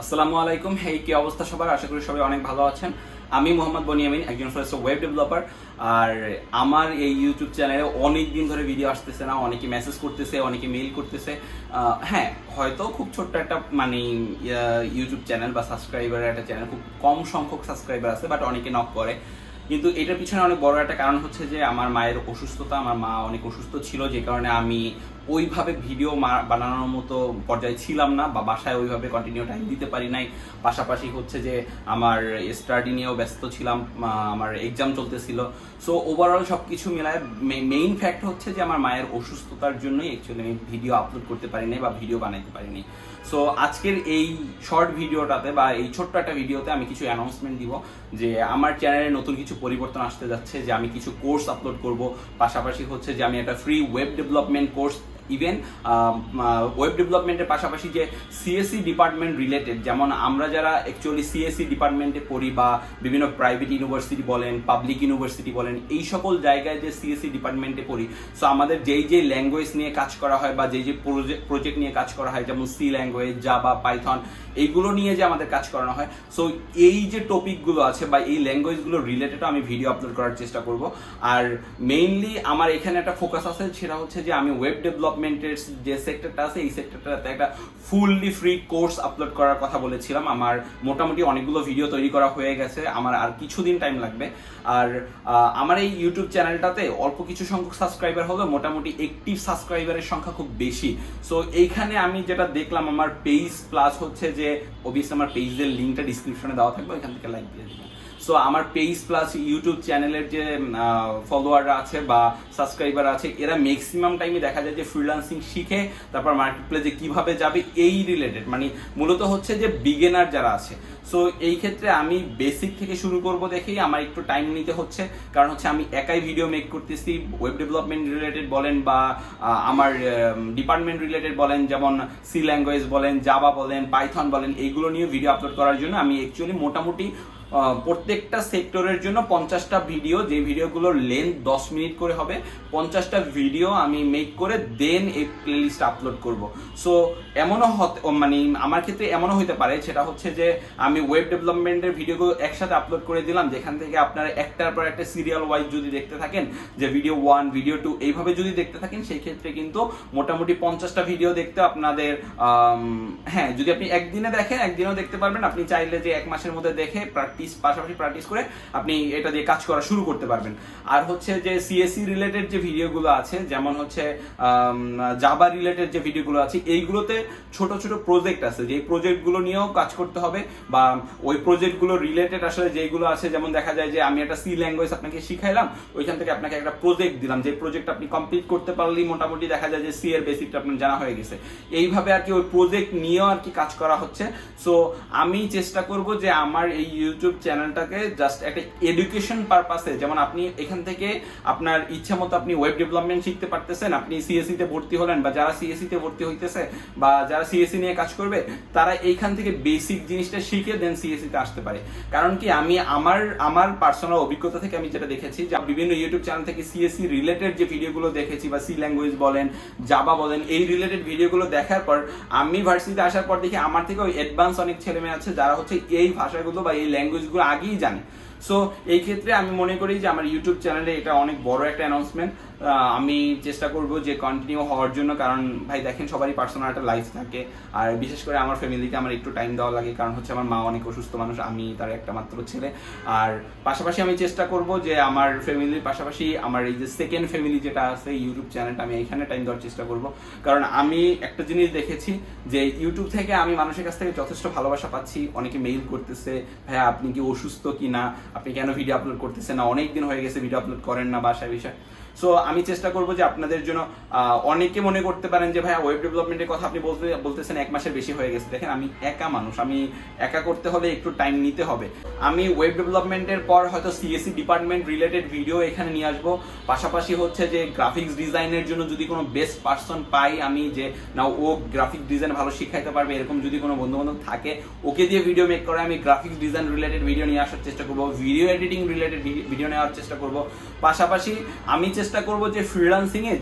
আসসালামু আলাইকুম। হেই, কি অবস্থা সবার? আশা করি সবাই অনেক ভালো আছেন। আমি মোহাম্মদ বনি আমিন, একজন ফ্রিল্যান্সার ওয়েব ডেভেলপার। আর আমার এই ইউটিউব চ্যানেলে অনেক দিন ধরে ভিডিও আসতেছে না, অনেকে মেসেজ করতেছে, অনেকে মেইল করতেছে। হ্যাঁ, হয়তো খুব ছোট্ট একটা ইউটিউব চ্যানেল বা সাবস্ক্রাইবারের একটা চ্যানেল, খুব কম সংখ্যক সাবস্ক্রাইবার আছে, বাট অনেকে নক করে। কিন্তু এটার পিছনে অনেক বড় একটা কারণ হচ্ছে যে আমার মায়ের অসুস্থতা। আমার মা অনেক অসুস্থ ছিল, যে কারণে আমি ওইভাবে ভিডিও বানানোর মতো পর্যায়ে ছিলাম না, বা বাসায় ওইভাবে কন্টিনিউ টাইম দিতে পারি নাই। পাশাপাশি হচ্ছে যে আমার স্টাডি নিয়েও ব্যস্ত ছিলাম, আমার এক্সাম চলতেছিল। সো ওভারঅল সব কিছু মিলায় মেইন ফ্যাক্ট হচ্ছে যে আমার মায়ের অসুস্থতার জন্যই অ্যাকচুয়ালি আমি ভিডিও আপলোড করতে পারি নাই বা ভিডিও বানাইতে পারিনি। সো আজকের এই শর্ট ভিডিওটাতে বা এই ছোট্ট একটা ভিডিওতে আমি কিছু অ্যানাউন্সমেন্ট দিব যে আমার চ্যানেলে নতুন কিছু পরিবর্তন আসতে যাচ্ছে, যে আমি কিছু কোর্স আপলোড করব। পাশাপাশি হচ্ছে যে আমি একটা free web development course, even web ডেভেলপমেন্টের পাশাপাশি যে সিএসসি ডিপার্টমেন্ট রিলেটেড, যেমন আমরা যারা অ্যাকচুয়ালি সিএসসি ডিপার্টমেন্টে পড়ি বা বিভিন্ন প্রাইভেট ইউনিভার্সিটি বলেন, পাবলিক ইউনিভার্সিটি বলেন, এই সকল জায়গায় যে সিএসসি ডিপার্টমেন্টে পড়ি, সো আমাদের যেই ল্যাঙ্গুয়েজ নিয়ে কাজ করা হয় বা যেই প্রজেক্ট নিয়ে কাজ করা হয়, যেমন সি ল্যাঙ্গুয়েজ, জাভা, পাইথন, এইগুলো নিয়ে যে আমাদের কাজ করানো হয়, সো এই যে টপিকগুলো আছে বা এই ল্যাঙ্গুয়েজগুলো রিলেটেড আমি ভিডিও আপলোড করার চেষ্টা করব। আর মেইনলি আমার এখানে একটা ফোকাস আছে, সেটা হচ্ছে যে আমি ওয়েব ডেভেলপমেন্টের যে সেক্টরটা আছে, এই সেক্টরটাতে একটা ফুললি ফ্রি কোর্স আপলোড করার কথা বলেছিলাম। আমার মোটামুটি অনেকগুলো ভিডিও তৈরি করা হয়ে গেছে, আমার আর কিছুদিন টাইম লাগবে। আর আমার এই ইউটিউব চ্যানেলটাতে অল্প কিছু সংখ্যক সাবস্ক্রাইবার হলেও মোটামুটি অ্যাক্টিভ সাবস্ক্রাইবারের সংখ্যা খুব বেশি। সো এইখানে আমি যেটা দেখলাম, আমার পেজ প্লাস হচ্ছে যে অবভিয়াসলি আমার পেজের লিঙ্কটা ডিসক্রিপশনে দেওয়া থাকবে, এখান থেকে লাইক দিয়ে দিবেন। সো আমার পেজ প্লাস ইউটিউব চ্যানেলের যে ফলোয়াররা আছে বা সাবস্ক্রাইবার আছে, এরা ম্যাক্সিমাম টাইমে দেখা যায় যে ফ্রিল্যান্সিং শিখে তারপর মার্কেট প্লেসে কিভাবে যাবে এই রিলেটেড, মূলত হচ্ছে যে বিগিনার যারা আছে। সো এই ক্ষেত্রে আমি বেসিক থেকে শুরু করব দেখেই আমার একটু টাইম নিতে হচ্ছে, কারণ হচ্ছে আমি একাই ভিডিও মেক করতেছি। ওয়েব ডেভেলপমেন্ট রিলেটেড বলেন বা আমার ডিপার্টমেন্ট রিলেটেড বলেন, যেমন সি ল্যাঙ্গুয়েজ বলেন, জাভা বলেন, পাইথন বলেন, এইগুলো নিয়ে ভিডিও আপলোড করার জন্য আমি অ্যাকচুয়ালি মোটামুটি প্রত্যেকটা সেক্টরের জন্য 50টা ভিডিও, যে ভিডিওগুলোর লেন্থ 10 মিনিট করে হবে, 50টা ভিডিও আমি মেক করে দেন এই প্লেলিস্ট আপলোড করব। সো এমনও আমার ক্ষেত্রে এমনও হতে পারে, সেটা হচ্ছে যে আমি ওয়েব ডেভেলপমেন্টের ভিডিওগুলো একসাথে আপলোড করে দিলাম, যেখান থেকে আপনারা একটার পর একটা সিরিয়াল ওয়াইজ যদি দেখতে থাকেন, যে ভিডিও 1, ভিডিও 2 এইভাবে যদি দেখতে থাকেন, সেই ক্ষেত্রে কিন্তু মোটামুটি 50টা ভিডিও দেখতে আপনাদের হ্যাঁ, যদি আপনি একদিনে দেখেন একদিনও দেখতে পারবেন। আপনি চাইলে যে 1 মাসের মধ্যে দেখে পাশাপাশি প্র্যাকটিস করে আপনি এটা দিয়ে কাজ করা শুরু করতে পারবেন। আর হচ্ছে যে সিএসসি রিলেটেড যে ভিডিওগুলো আছে, যেমন হচ্ছে জাভা রিলেটেড যে ভিডিওগুলো আছে, এইগুলোতে ছোট ছোট প্রজেক্ট আছে, যে প্রজেক্টগুলো নিয়েও কাজ করতে হবে, বা ওই প্রজেক্টগুলো রিলেটেড আসলে যেগুলো আছে, যেমন দেখা যায় যে আমি একটা সি ল্যাঙ্গুয়েজ আপনাকে শিখাইলাম, ওইখান থেকে আপনাকে একটা প্রজেক্ট দিলাম, যে প্রজেক্ট আপনি কমপ্লিট করতে পারলেই মোটামুটি দেখা যায় যে সি এর বেসিকটা আপনার জানা হয়ে গেছে। এইভাবে আর কি ওই প্রজেক্ট নিয়েও আর কি কাজ করা হচ্ছে। সো আমি চেষ্টা করব যে আমার এই ইউটিউব চ্যানেলটাকে জাস্ট একটা এডুকেশন পারপাসে, যেমন আপনি এখান থেকে আপনার ইচ্ছা মতো আপনি ওয়েব ডেভেলপমেন্ট শিখতে পারতেছেন, আপনি সিএসসি তে ভর্তি হলেন, বা যারা সিএসসি তে ভর্তি হইতেছে বা যারা সিএসসি নিয়ে কাজ করবে, তারা এইখান থেকে বেসিক জিনিসটা শিখে দেন সিএসসি তে আসতে পারে। কারণ কি, আমি আমার পার্সোনাল অভিজ্ঞতা থেকে আমি যেটা দেখেছি, যে বিভিন্ন ইউটিউব চ্যানেল থেকে সিএসসি রিলেটেড যে ভিডিওগুলো দেখেছি, বা সি ল্যাঙ্গুয়েজ বলেন, জাভা বলেন, এই রিলেটেড ভিডিওগুলো দেখার পর আমি ভার্সিটিতে আসার পর দেখি আমার থেকে অ্যাডভান্স অনেক ছেলেমেয়ে আছে, যারা হচ্ছে এই ভাষাগুলো বা এই ল্যাঙ্গুয়েজগুলো আগেই জানে। সো এই ক্ষেত্রে আমি মনে করি যে আমার ইউটিউব চ্যানেলে এটা অনেক বড় একটা অ্যানাউন্সমেন্ট। আমি চেষ্টা করব যে কন্টিনিউ হওয়ার জন্য, কারণ ভাই দেখেন, সবারই পার্সোনাল একটা লাইফ থাকে, আর বিশেষ করে আমার ফ্যামিলিকে আমার একটু টাইম দেওয়া লাগে, কারণ হচ্ছে আমার মা অনেক অসুস্থ মানুষ, আমি তার একটা মাত্র ছেলে। আর পাশাপাশি আমি চেষ্টা করব যে আমার ফ্যামিলির পাশাপাশি আমার এই যে সেকেন্ড ফ্যামিলি যেটা আছে, ইউটিউব চ্যানেলটা, আমি এখানে টাইম দেওয়ার চেষ্টা করব। কারণ আমি একটা জিনিস দেখেছি যে ইউটিউব থেকে আমি মানুষের কাছ থেকে যথেষ্ট ভালোবাসা পাচ্ছি। অনেকে মেইল করতেছে, ভাইয়া আপনি কি অসুস্থ কিনা, আপনি কেন ভিডিও আপলোড করতেছেন না, অনেকদিন হয়ে গেছে ভিডিও আপলোড করেন না, বাসায় বিষয়। সো আমি চেষ্টা করবো যে আপনাদের জন্য, অনেকে মনে করতে পারেন যে ভাইয়া ওয়েব ডেভেলপমেন্টের কথা আপনি বলতেছেন 1 মাসের বেশি হয়ে গেছে। দেখেন, আমি একা মানুষ, আমি একা করতে হলে একটু টাইম নিতে হবে। আমি ওয়েব ডেভেলপমেন্টের পর হয়তো সিএসসি ডিপার্টমেন্ট রিলেটেড ভিডিও এখানে নিয়ে আসবো। পাশাপাশি হচ্ছে যে গ্রাফিক্স ডিজাইনের জন্য যদি কোনো বেস্ট পার্সন পাই আমি, যে না ও গ্রাফিক ডিজাইন ভালো শিখাইতে পারবে, এরকম যদি কোনো বন্ধু বান্ধব থাকে, ওকে দিয়ে ভিডিও মেক করে আমি গ্রাফিক্স ডিজাইন রিলেটেড ভিডিও নিয়ে আসার চেষ্টা করবো, ভিডিও এডিটিং রিলেটেড ভিডিও নেওয়ার চেষ্টা করবো। পাশাপাশি আমি চেষ্টা করব যে ফ্রিল্যান্সিং এ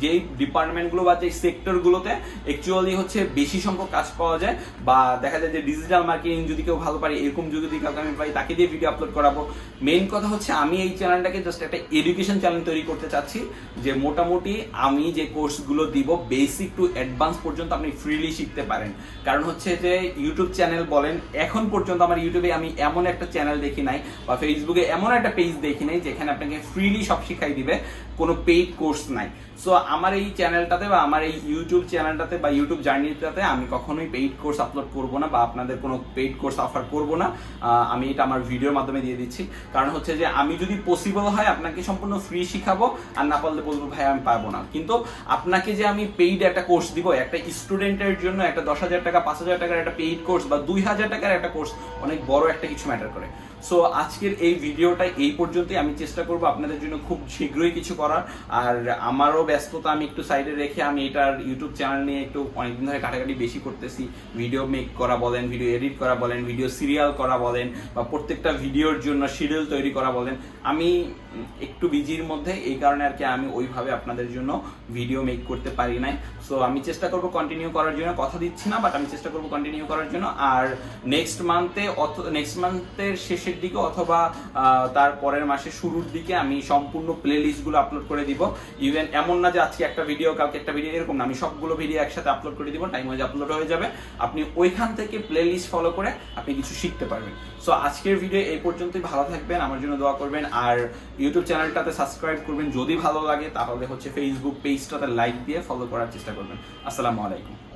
যেই ডিপার্টমেন্টগুলো বা যেই সেক্টরগুলোতে অ্যাকচুয়ালি হচ্ছে বেশি সংখ্যক কাজ পাওয়া যায়, বা দেখা যায় যে ডিজিটাল মার্কেটিং যদি কেউ ভালো পারে এরকম যদি কাউকে আমি পাই তাকে দিয়ে ভিডিও আপলোড করাবো। মেইন কথা হচ্ছে আমি এই চ্যানেলটাকে জাস্ট একটা এডুকেশন চ্যানেল তৈরি করতে চাচ্ছি, যে মোটামুটি আমি যে কোর্সগুলো দিব বেসিক টু অ্যাডভান্স পর্যন্ত আপনি ফ্রিলি শিখতে পারেন। কারণ হচ্ছে যে ইউটিউব চ্যানেল বলেন, এখন পর্যন্ত আমার ইউটিউবে আমি এমন একটা চ্যানেল দেখি নাই বা ফেসবুকে এমন একটা পেজ দেখি নাই যেখানে আপনাকে ফ্রিলি সব শিখাই দিবে, কোনো পেইড কোর্স নাই। সো আমার এই চ্যানেলটাতে বা আমার এই ইউটিউব চ্যানেলটাতে বা ইউটিউব জার্নিটাতে আমি কখনোই পেইড কোর্স আপলোড করব না বা আপনাদের কোনো পেইড কোর্স অফার করব না। আমি এটা আমার ভিডিওর মাধ্যমে দিয়ে দিচ্ছি। কারণ হচ্ছে যে আমি যদি পসিবল হয় আপনাকে সম্পূর্ণ ফ্রি শিখাবো, আর না পারলে বলবো ভাই আমি পারবো না। কিন্তু আপনাকে যে আমি পেইড একটা কোর্স দিব, একটা স্টুডেন্টের জন্য একটা 10,000 টাকা 5,000 টাকার একটা পেইড কোর্স বা 2,000 টাকার একটা কোর্স অনেক বড় একটা কিছু ম্যাটার করে। সো আজকের এই ভিডিওটা এই পর্যন্তই। আমি চেষ্টা করবো আপনাদের জন্য খুব শীঘ্রই কিছু করার। আর আমারও ব্যস্ততা আমি একটু সাইডে রেখে আমি এটার ইউটিউব চ্যানেল নিয়ে একটু অনেকদিন ধরে কাটাকাটি বেশি করতেছি। ভিডিও মেক করা বলেন, ভিডিও এডিট করা বলেন, ভিডিও সিরিয়াল করা বলেন, বা প্রত্যেকটা ভিডিওর জন্য শিডিউল তৈরি করা বলেন, আমি একটু বিজির মধ্যে, এই কারণে আর কি আমি ওইভাবে আপনাদের জন্য ভিডিও মেক করতে পারি নাই। সো আমি চেষ্টা করবো কন্টিনিউ করার জন্য, কথা দিচ্ছি না বাট আমি চেষ্টা করবো কন্টিনিউ করার জন্য। আর নেক্সট মান্থের শেষের দিকে অথবা তার পরের মাসের শুরুর দিকে আমি সম্পূর্ণ প্লে লিস্টগুলো আপলোড করে দিব। ইভেন এমন না যে আজকে একটা ভিডিও কালকে একটা ভিডিও, এরকম না, আমি সবগুলো ভিডিও একসাথে আপলোড করে দিব, টাইম ওয়াইজ আপলোড হয়ে যাবে। আপনি ওইখান থেকে প্লে লিস্ট ফলো করে আপনি কিছু শিখতে পারবেন। সো আজকের ভিডিও এই পর্যন্তই। ভালো থাকবেন, আমার জন্য দোয়া করবেন, আর ইউটিউব চ্যানেলটাতে সাবস্ক্রাইব করবেন। যদি ভালো লাগে তাহলে হচ্ছে ফেসবুক পেজটাতে লাইক দিয়ে ফলো করার চেষ্টা করবেন। আসসালামু আলাইকুম।